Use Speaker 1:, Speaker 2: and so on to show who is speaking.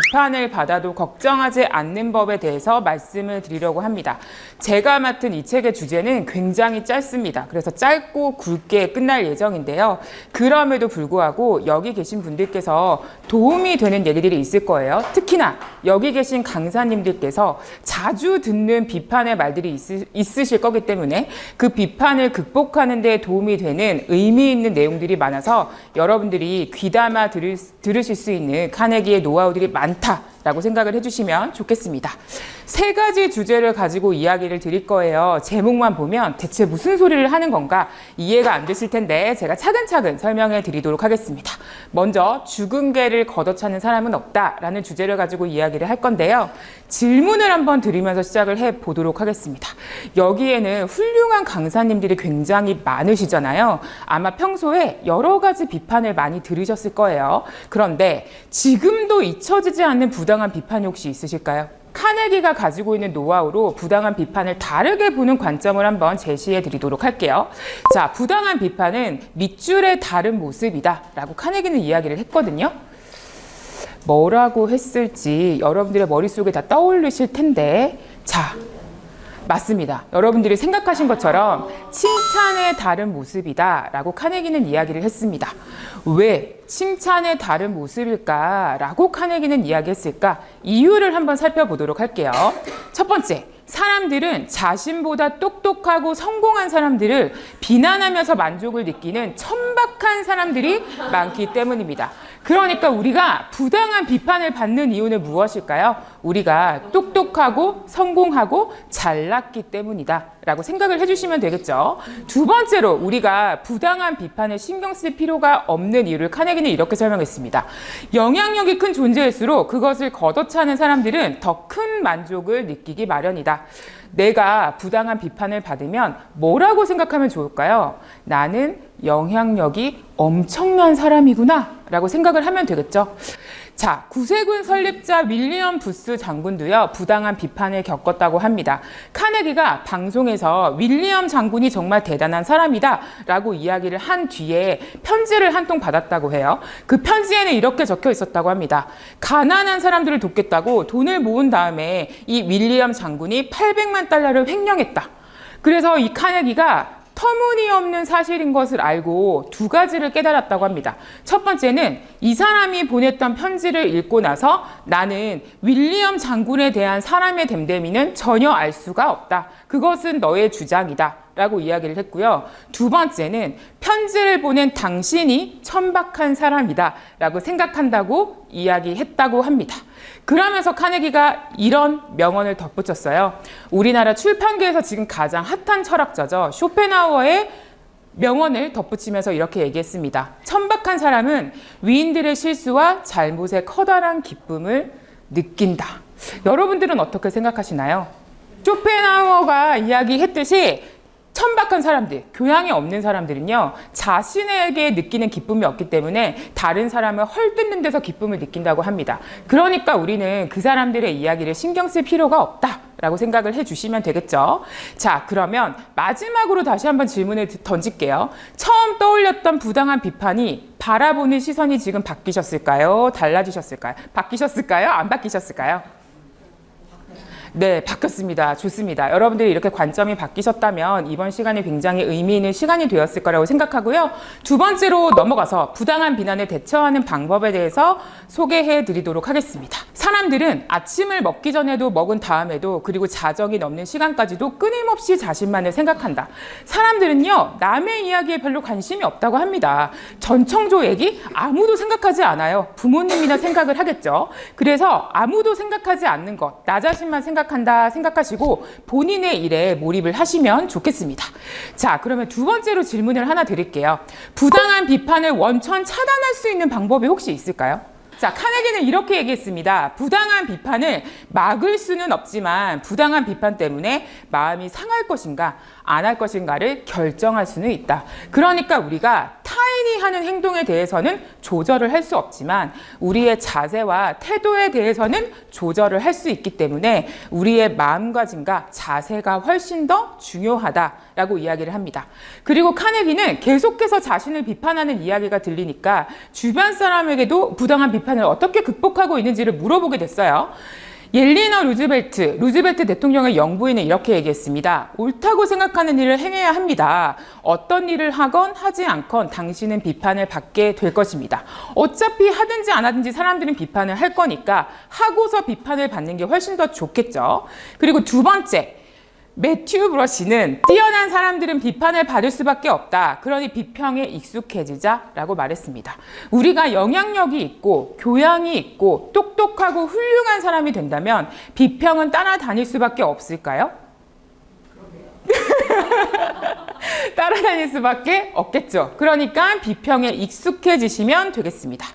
Speaker 1: 비판을 받아도 걱정하지 않는 법에 대해서 말씀을 드리려고 합니다. 제가 맡은 이 책의 주제는 굉장히 짧습니다. 그래서 짧고 굵게 끝날 예정인데요. 그럼에도 불구하고 여기 계신 분들께서 도움이 되는 얘기들이 있을 거예요. 특히나 여기 계신 강사님들께서 자주 듣는 비판의 말들이 있으실 거기 때문에 그 비판을 극복하는 데 도움이 되는 의미 있는 내용들이 많아서 여러분들이 귀담아 들으실 수 있는 카네기의 노하우들이 많다라고 생각을 해주시면 좋겠습니다. 세 가지 주제를 가지고 이야기를 드릴 거예요. 제목만 보면 대체 무슨 소리를 하는 건가 이해가 안 되실 텐데 제가 차근차근 설명해 드리도록 하겠습니다. 먼저 죽은 개를 걷어차는 사람은 없다라는 주제를 가지고 이야기를 할 건데요. 질문을 한번 드리면서 시작을 해보도록 하겠습니다. 여기에는 훌륭한 강사님들이 굉장히 많으시잖아요. 아마 평소에 여러 가지 비판을 많이 들으셨을 거예요. 그런데 지금도 잊혀지지 않는 부당한 비판이 혹시 있으실까요? 카네기가 가지고 있는 노하우로 부당한 비판을 다르게 보는 관점을 한번 제시해 드리도록 할게요. 자, 부당한 비판은 밑줄의 다른 모습이다 라고 카네기는 이야기를 했거든요. 뭐라고 했을지 여러분들의 머릿속에 다 떠올리실 텐데, 자, 맞습니다. 여러분들이 생각하신 것처럼 칭찬의 다른 모습이다 라고 카네기는 이야기를 했습니다. 왜 칭찬의 다른 모습일까 라고 카네기는 이야기했을까? 이유를 한번 살펴보도록 할게요. 첫 번째, 사람들은 자신보다 똑똑하고 성공한 사람들을 비난하면서 만족을 느끼는 천박한 사람들이 많기 때문입니다. 그러니까 우리가 부당한 비판을 받는 이유는 무엇일까요? 우리가 똑똑하고 성공하고 잘났기 때문이다 라고 생각을 해주시면 되겠죠. 두 번째로 우리가 부당한 비판을 신경 쓸 필요가 없는 이유를 카네기는 이렇게 설명했습니다. 영향력이 큰 존재일수록 그것을 걷어차는 사람들은 더 큰 만족을 느끼기 마련이다. 내가 부당한 비판을 받으면 뭐라고 생각하면 좋을까요? 나는 영향력이 엄청난 사람이구나 라고 생각을 하면 되겠죠. 자, 구세군 설립자 윌리엄 부스 장군도요, 부당한 비판을 겪었다고 합니다. 카네기가 방송에서 윌리엄 장군이 정말 대단한 사람이다 라고 이야기를 한 뒤에 편지를 한 통 받았다고 해요. 그 편지에는 이렇게 적혀 있었다고 합니다. 가난한 사람들을 돕겠다고 돈을 모은 다음에 이 윌리엄 장군이 800만 달러를 횡령했다. 그래서 이 카네기가 터무니없는 사실인 것을 알고 두 가지를 깨달았다고 합니다. 첫 번째는 이 사람이 보냈던 편지를 읽고 나서 나는 윌리엄 장군에 대한 사람의 됨됨이는 전혀 알 수가 없다. 그것은 너의 주장이다 라고 이야기를 했고요. 두 번째는 편지를 보낸 당신이 천박한 사람이다 라고 생각한다고 이야기했다고 합니다. 그러면서 카네기가 이런 명언을 덧붙였어요. 우리나라 출판계에서 지금 가장 핫한 철학자죠. 쇼펜하우어의 명언을 덧붙이면서 이렇게 얘기했습니다. 천박한 사람은 위인들의 실수와 잘못에 커다란 기쁨을 느낀다. 여러분들은 어떻게 생각하시나요? 쇼펜하우어가 이야기했듯이 천박한 사람들, 교양이 없는 사람들은요, 자신에게 느끼는 기쁨이 없기 때문에 다른 사람을 헐뜯는 데서 기쁨을 느낀다고 합니다. 그러니까 우리는 그 사람들의 이야기를 신경 쓸 필요가 없다라고 생각을 해주시면 되겠죠. 자, 그러면 마지막으로 다시 한번 질문을 던질게요. 처음 떠올렸던 부당한 비판이 바라보는 시선이 지금 바뀌셨을까요? 달라지셨을까요? 바뀌셨을까요? 안 바뀌셨을까요? 네, 바뀌었습니다. 좋습니다. 여러분들이 이렇게 관점이 바뀌셨다면 이번 시간이 굉장히 의미 있는 시간이 되었을 거라고 생각하고요. 두 번째로 넘어가서 부당한 비난에 대처하는 방법에 대해서 소개해 드리도록 하겠습니다. 사람들은 아침을 먹기 전에도 먹은 다음에도 그리고 자정이 넘는 시간까지도 끊임없이 자신만을 생각한다. 사람들은요, 남의 이야기에 별로 관심이 없다고 합니다. 전청조 얘기 아무도 생각하지 않아요. 부모님이나 생각을 하겠죠. 그래서 아무도 생각하지 않는 것, 나 자신만 생각하시고 본인의 일에 몰입을 하시면 좋겠습니다. 자, 그러면 두 번째로 질문을 하나 드릴게요. 부당한 비판을 원천 차단할 수 있는 방법이 혹시 있을까요? 자, 카네기는 이렇게 얘기했습니다. 부당한 비판을 막을 수는 없지만 부당한 비판 때문에 마음이 상할 것인가 안 할 것인가를 결정할 수는 있다. 그러니까 우리가 타인이 하는 행동에 대해서는 조절을 할 수 없지만 우리의 자세와 태도에 대해서는 조절을 할 수 있기 때문에 우리의 마음가짐과 자세가 훨씬 더 중요하다라고 이야기를 합니다. 그리고 카네기는 계속해서 자신을 비판하는 이야기가 들리니까 주변 사람에게도 부당한 비판 비판을 어떻게 극복하고 있는지를 물어보게 됐어요. 옐리너 루즈벨트 대통령의 영부인은 이렇게 얘기했습니다. 옳다고 생각하는 일을 행해야 합니다. 어떤 일을 하건 하지 않건 당신은 비판을 받게 될 것입니다. 어차피 하든지 안 하든지 사람들은 비판을 할 거니까 하고서 비판을 받는 게 훨씬 더 좋겠죠. 그리고 두 번째, 매튜 브러시는 뛰어난 사람들은 비판을 받을 수밖에 없다. 그러니 비평에 익숙해지자라고 말했습니다. 우리가 영향력이 있고 교양이 있고 똑똑하고 훌륭한 사람이 된다면 비평은 따라다닐 수밖에 없을까요? 따라다닐 수밖에 없겠죠. 그러니까 비평에 익숙해지시면 되겠습니다.